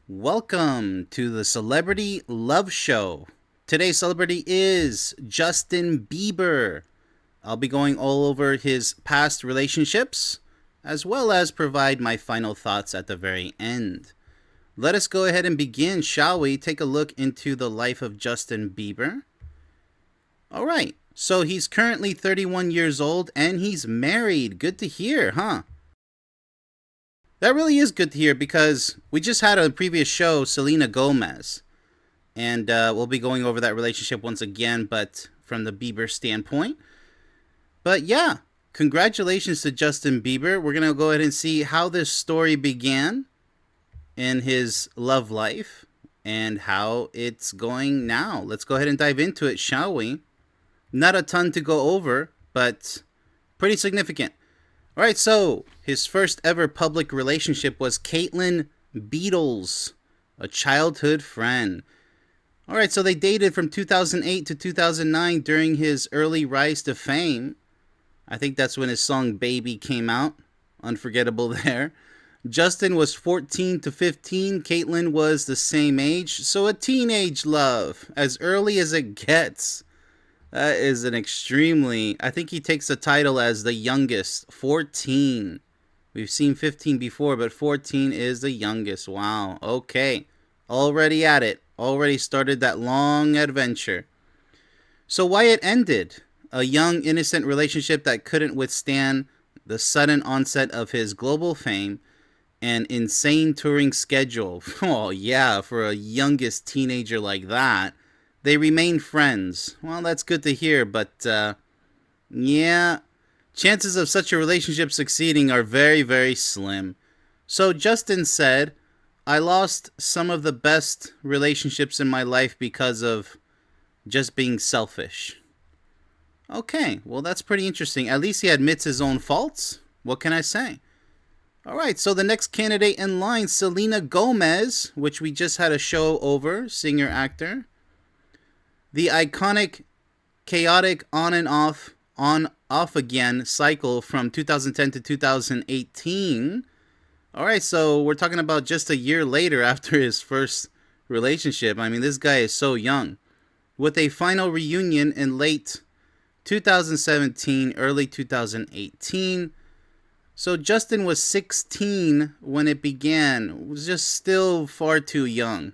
Welcome to the Celebrity Love Show. Today's celebrity is Justin Bieber. I'll be going all over his past relationships, as well as provide my final thoughts at the very end. Let us go ahead and begin, shall we? Take a look into the life of Justin Bieber. All right, so he's currently 31 years old and he's married. Good to hear, huh? That really is good to hear because we just had a previous show, Selena Gomez. And we'll be going over that relationship once again, but from the Bieber standpoint. But yeah, congratulations to Justin Bieber. We're going to go ahead and see how this story began in his love life and how it's going now. Let's go ahead and dive into it, shall we? Not a ton to go over, but pretty significant. All right, so his first ever public relationship was Caitlyn Beadles, a childhood friend. All right, so they dated from 2008 to 2009 during his early rise to fame. I think that's when his song Baby came out. Unforgettable there. Justin was 14 to 15. Caitlyn was the same age. So a teenage love, as early as it gets. That is an extremely... I think he takes the title as the youngest. 14. We've seen 15 before, but 14 is the youngest. Wow. Okay. Already at it. Already started that long adventure. So why it ended? A young, innocent relationship that couldn't withstand the sudden onset of his global fame and insane touring schedule. Oh, yeah, for a youngest teenager like that. They remain friends. Well, that's good to hear, but yeah, chances of such a relationship succeeding are very, very slim. So Justin said, I lost some of the best relationships in my life because of just being selfish. Okay, well, that's pretty interesting. At least he admits his own faults. What can I say? All right, so the next candidate in line, Selena Gomez, which we just had a show over, singer-actor. The iconic, chaotic on and off, again cycle from 2010 to 2018. All right, so we're talking about just a year later after his first relationship. I mean, this guy is so young. With a final reunion in late 2017, early 2018. So Justin was 16 when it began. It was just still far too young.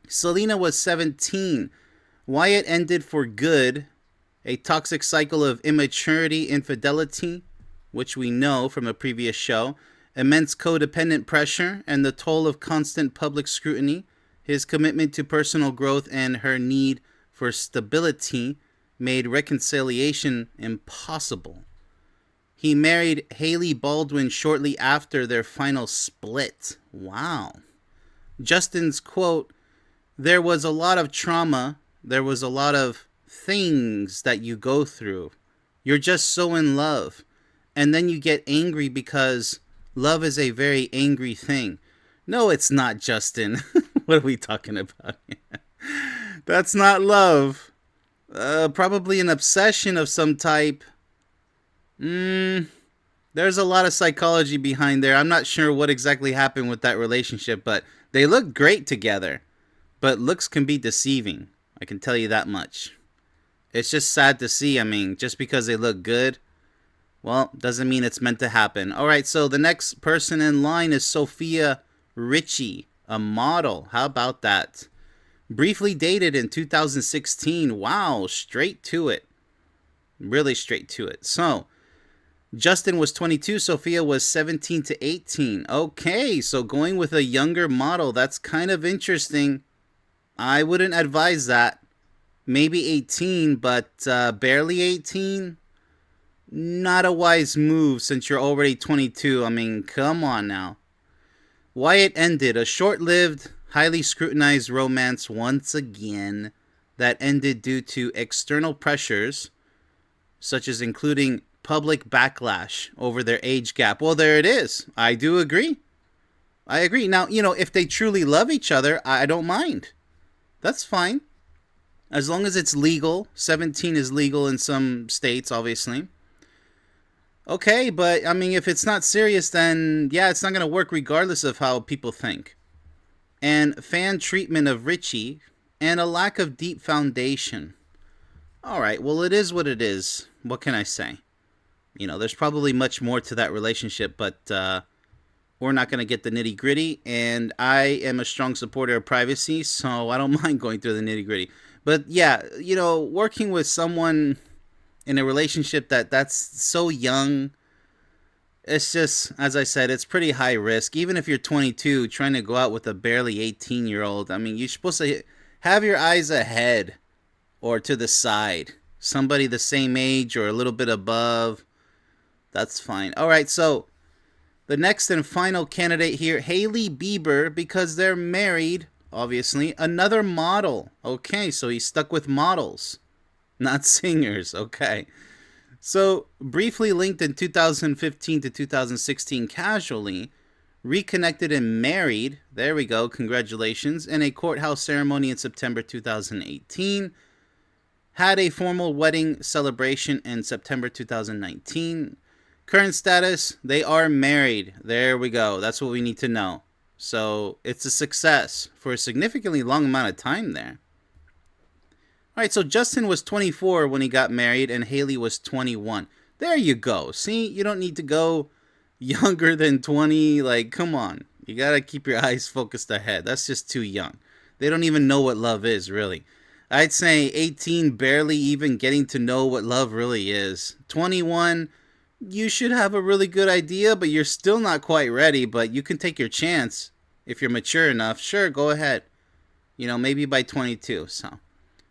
Selena was 17. Why it ended for good, a toxic cycle of immaturity, infidelity, which we know from a previous show, immense codependent pressure, and the toll of constant public scrutiny, his commitment to personal growth and her need for stability made reconciliation impossible. He married Hailey Baldwin shortly after their final split. Wow. Justin's quote, there was a lot of trauma. There was a lot of things that you go through. You're just so in love. And then you get angry because love is a very angry thing. No, it's not, Justin. What are we talking about? That's not love. Probably an obsession of some type. There's a lot of psychology behind there. I'm not sure what exactly happened with that relationship, but they look great together. But looks can be deceiving. I can tell you that much. It's just sad to see. I mean, just because they look good, well, doesn't mean it's meant to happen. All right, so the next person in line is Sofia Richie, a model. How about that? Briefly dated in 2016. Wow, straight to it. Really straight to it. So, Justin was 22, Sofia was 17 to 18. Okay, so going with a younger model, that's kind of interesting. I wouldn't advise that. Maybe 18, but barely 18? Not a wise move since you're already 22. I mean, come on now. Why it ended. A short-lived, highly scrutinized romance once again that ended due to external pressures, such as including public backlash over their age gap. Well, there it is. I do agree. I agree. Now, if they truly love each other, I don't mind. That's fine. As long as it's legal. 17 is legal in some states, obviously. Okay, but, I mean, if it's not serious, then, yeah, it's not going to work regardless of how people think. and fan treatment of Richie, and a lack of deep foundation. All right, well, it is what it is. What can I say? There's probably much more to that relationship, but we're not going to get the nitty gritty. And I am a strong supporter of privacy, so I don't mind going through the nitty gritty. But yeah, working with someone in a relationship that's so young, it's just, as I said, it's pretty high risk. Even if you're 22, trying to go out with a barely 18-year-old, I mean, you're supposed to have your eyes ahead or to the side. Somebody the same age or a little bit above, that's fine. All right, so the next and final candidate here, Hailey Bieber, because they're married, obviously. Another model. Okay, so he's stuck with models, not singers. Okay. So, briefly linked in 2015 to 2016 casually, reconnected and married, there we go, congratulations, in a courthouse ceremony in September 2018. Had a formal wedding celebration in September 2019. Current status, they are married. There we go. That's what we need to know. So, it's a success for a significantly long amount of time there. All right, so Justin was 24 when he got married, and Hailey was 21. There you go. See, you don't need to go younger than 20. Like, come on. You got to keep your eyes focused ahead. That's just too young. They don't even know what love is, really. I'd say 18, barely even getting to know what love really is. 21, you should have a really good idea, but you're still not quite ready. But you can take your chance if you're mature enough. Sure, go ahead. Maybe by 22, so...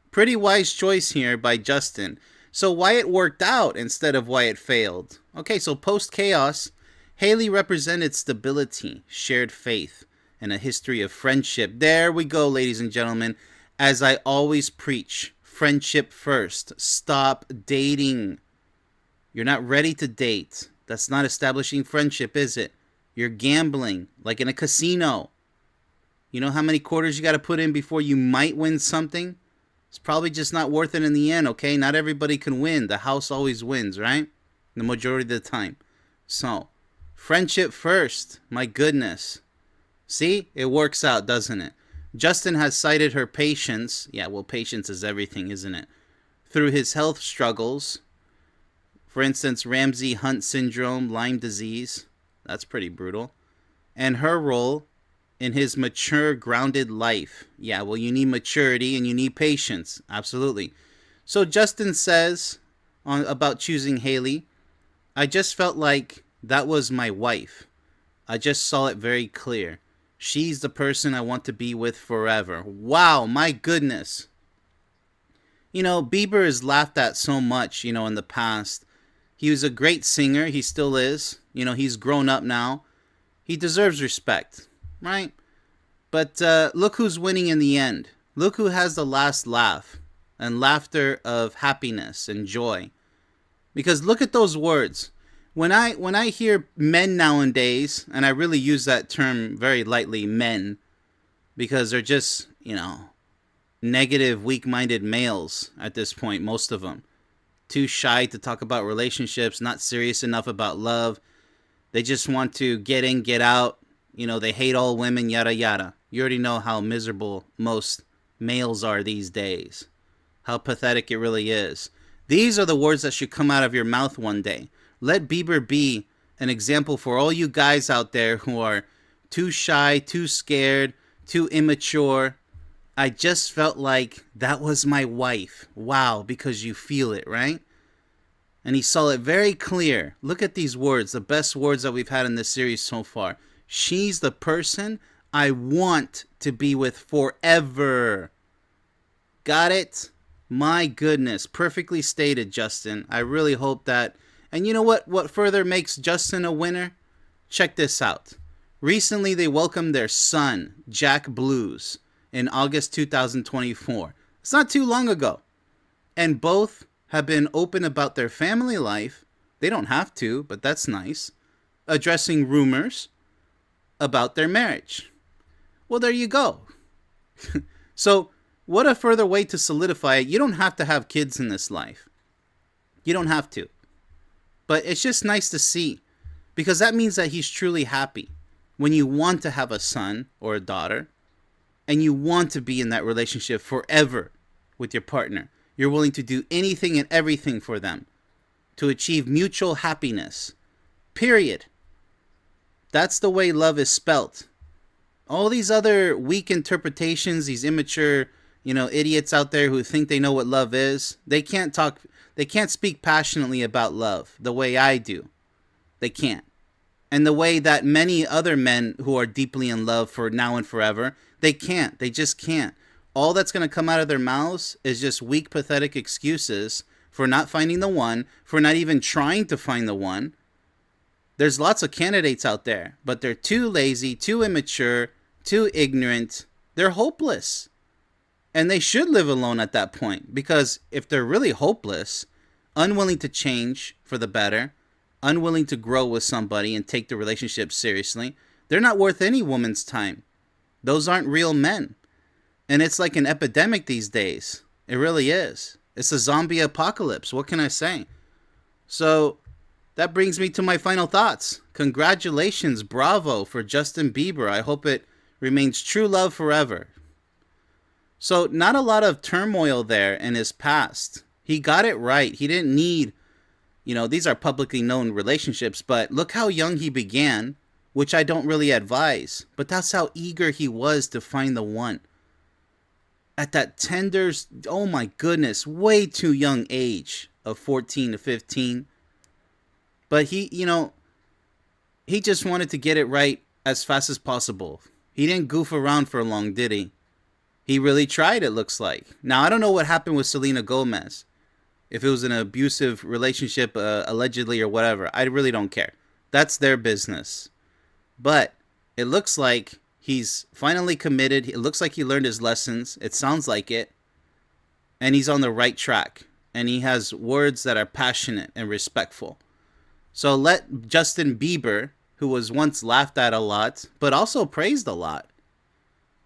Pretty wise choice here by Justin. So why it worked out instead of why it failed? Okay, so post-chaos, Hailey represented stability, shared faith, and a history of friendship. There we go, ladies and gentlemen. As I always preach, friendship first. Stop dating. You're not ready to date. That's not establishing friendship, is it? You're gambling, like in a casino. You know how many quarters you got to put in before you might win something? It's probably just not worth it in the end, okay? Not everybody can win. The house always wins, right? The majority of the time. So, friendship first. My goodness. See? It works out, doesn't it? Justin has cited her patience. Yeah, well, patience is everything, isn't it? Through his health struggles. For instance, Ramsay Hunt syndrome, Lyme disease. That's pretty brutal. And her role in his mature, grounded life. Yeah, well, you need maturity and you need patience. Absolutely. So Justin says about choosing Hailey, I just felt like that was my wife. I just saw it very clear. She's the person I want to be with forever. Wow, my goodness. Bieber is laughed at so much, in the past. He was a great singer. He still is. He's grown up now. He deserves respect. Right? But look who's winning in the end. Look who has the last laugh and laughter of happiness and joy. Because look at those words. When I hear men nowadays, and I really use that term very lightly, men, because they're just, negative, weak-minded males at this point, most of them. Too shy to talk about relationships, not serious enough about love. They just want to get in, get out. They hate all women, yada, yada. You already know how miserable most males are these days. How pathetic it really is. These are the words that should come out of your mouth one day. Let Bieber be an example for all you guys out there who are too shy, too scared, too immature. I just felt like that was my wife. Wow, because you feel it, right? And he saw it very clear. Look at these words, the best words that we've had in this series so far. She's the person I want to be with forever. Got it? My goodness. Perfectly stated, Justin. I really hope that. And you know what further makes Justin a winner? Check this out. Recently, they welcomed their son, Jack Blues, in August 2024. It's not too long ago. And both have been open about their family life. They don't have to, but that's nice. Addressing rumors about their marriage. Well, there you go. So, what a further way to solidify it. You don't have to have kids in this life. You don't have to. But it's just nice to see, because that means that he's truly happy. When you want to have a son or a daughter, and you want to be in that relationship forever with your partner. You're willing to do anything and everything for them to achieve mutual happiness. Period. That's the way love is spelt. All these other weak interpretations, these immature, idiots out there who think they know what love is, they can't speak passionately about love the way I do. They can't. And the way that many other men who are deeply in love for now and forever, they can't. They just can't. All that's going to come out of their mouths is just weak, pathetic excuses for not finding the one, for not even trying to find the one. There's lots of candidates out there, but they're too lazy, too immature, too ignorant. They're hopeless. And they should live alone at that point, because if they're really hopeless, unwilling to change for the better, unwilling to grow with somebody and take the relationship seriously, they're not worth any woman's time. Those aren't real men. And it's like an epidemic these days. It really is. It's a zombie apocalypse. What can I say? So that brings me to my final thoughts. Congratulations, bravo for Justin Bieber. I hope it remains true love forever. So not a lot of turmoil there in his past. He got it right. He didn't need, these are publicly known relationships, but look how young he began, which I don't really advise. But that's how eager he was to find the one. At that tender, oh my goodness, way too young age of 14 to 15. But he just wanted to get it right as fast as possible. He didn't goof around for long, did he? He really tried, it looks like. Now, I don't know what happened with Selena Gomez. If it was an abusive relationship, allegedly or whatever, I really don't care. That's their business. But it looks like he's finally committed. It looks like he learned his lessons. It sounds like it. And he's on the right track. And he has words that are passionate and respectful. So let Justin Bieber, who was once laughed at a lot, but also praised a lot,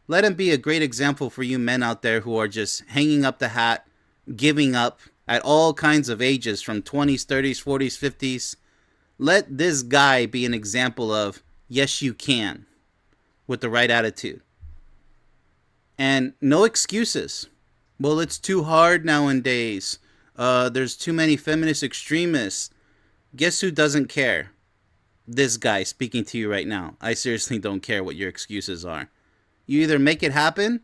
let him be a great example for you men out there who are just hanging up the hat, giving up at all kinds of ages, from 20s, 30s, 40s, 50s. Let this guy be an example of, yes, you can, with the right attitude. And no excuses. Well, it's too hard nowadays. There's too many feminist extremists. Guess who doesn't care? This guy speaking to you right now. I seriously don't care what your excuses are. You either make it happen,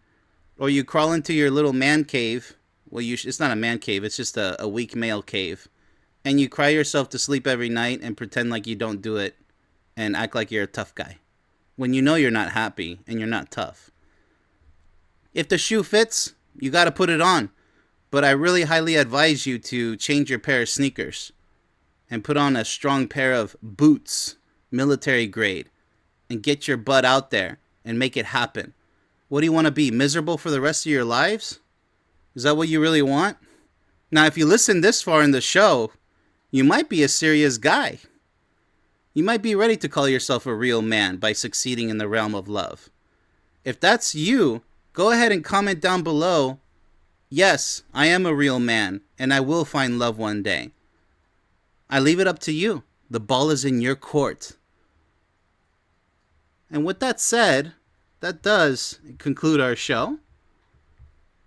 or you crawl into your little man cave. Well, it's not a man cave. It's just a weak male cave. And you cry yourself to sleep every night and pretend like you don't do it and act like you're a tough guy, when you know you're not happy and you're not tough. If the shoe fits, you got to put it on. But I really highly advise you to change your pair of sneakers and put on a strong pair of boots, military grade, and get your butt out there and make it happen. What do you want to be, miserable for the rest of your lives? Is that what you really want? Now, if you listen this far in the show, you might be a serious guy. You might be ready to call yourself a real man by succeeding in the realm of love. If that's you, go ahead and comment down below, yes, I am a real man, and I will find love one day. I leave it up to you. The ball is in your court. And with that said, that does conclude our show.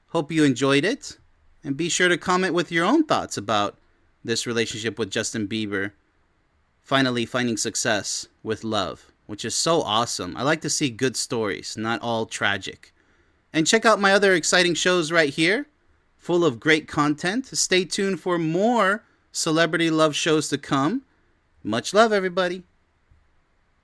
Hope you enjoyed it. And be sure to comment with your own thoughts about this relationship with Justin Bieber finally finding success with love, which is so awesome. I like to see good stories, not all tragic. And check out my other exciting shows right here, full of great content. Stay tuned for more celebrity love shows to come. Much love, everybody.